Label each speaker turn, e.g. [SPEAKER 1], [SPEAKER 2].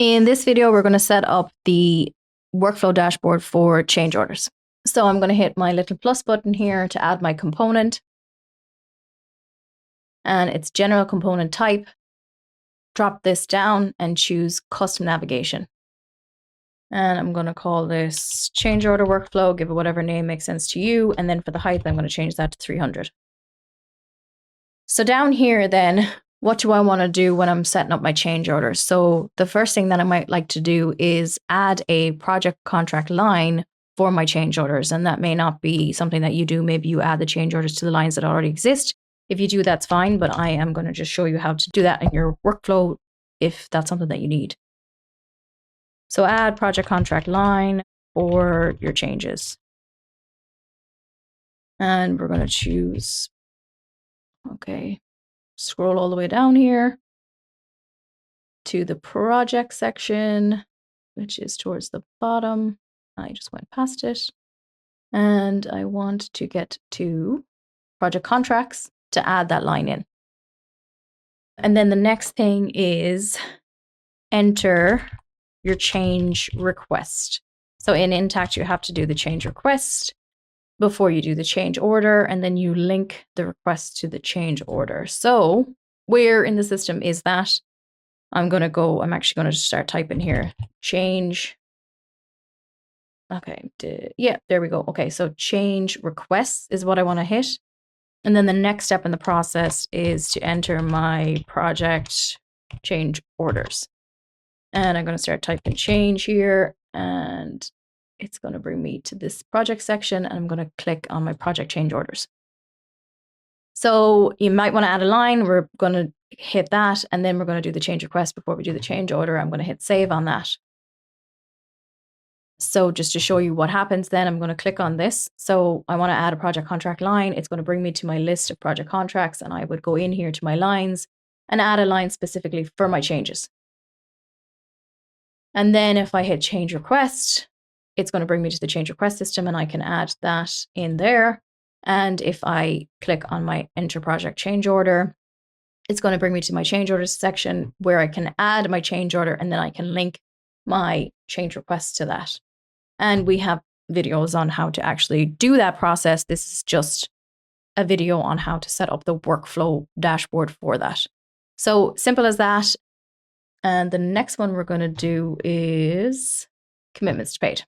[SPEAKER 1] In this video, we're going to set up the workflow dashboard for change orders. So I'm going to hit my little plus button here to add my component. And it's general component type. Drop this down and choose custom navigation. And I'm going to call this change order workflow, give it whatever name makes sense to you. And then for the height, I'm going to change that to 300. So down here then, what do I want to do when I'm setting up my change orders? So the first thing that I might like to do is add a project contract line for my change orders. And that may not be something that you do. Maybe you add the change orders to the lines that already exist. If you do, that's fine. But I am going to just show you how to do that in your workflow if that's something that you need. So add project contract line for your changes. And we're going to choose, okay, scroll all the way down here to the project section, which is towards the bottom. I just went past it. And I want to get to project contracts to add that line in. And then the next thing is enter your change request. So in Intacct, you have to do the change request before you do the change order, and then you link the request to the change order. So where in the system is that? I'm actually going to start typing here, change. Okay, yeah, there we go. Okay, so change requests is what I want to hit. And then the next step in the process is to enter my project change orders. And I'm going to start typing change here, and it's going to bring me to this project section, and I'm going to click on my project change orders. So you might want to add a line. We're going to hit that, and then we're going to do the change request before we do the change order. I'm going to hit save on that. So just to show you what happens then, I'm going to click on this. So I want to add a project contract line. It's going to bring me to my list of project contracts, and I would go in here to my lines and add a line specifically for my changes. And then if I hit change request, it's going to bring me to the change request system, and I can add that in there. And if I click on my enter project change order, it's going to bring me to my change orders section where I can add my change order, and then I can link my change request to that. And we have videos on how to actually do that process. This is just a video on how to set up the workflow dashboard for that. So simple as that. And the next one we're going to do is commitments to paid.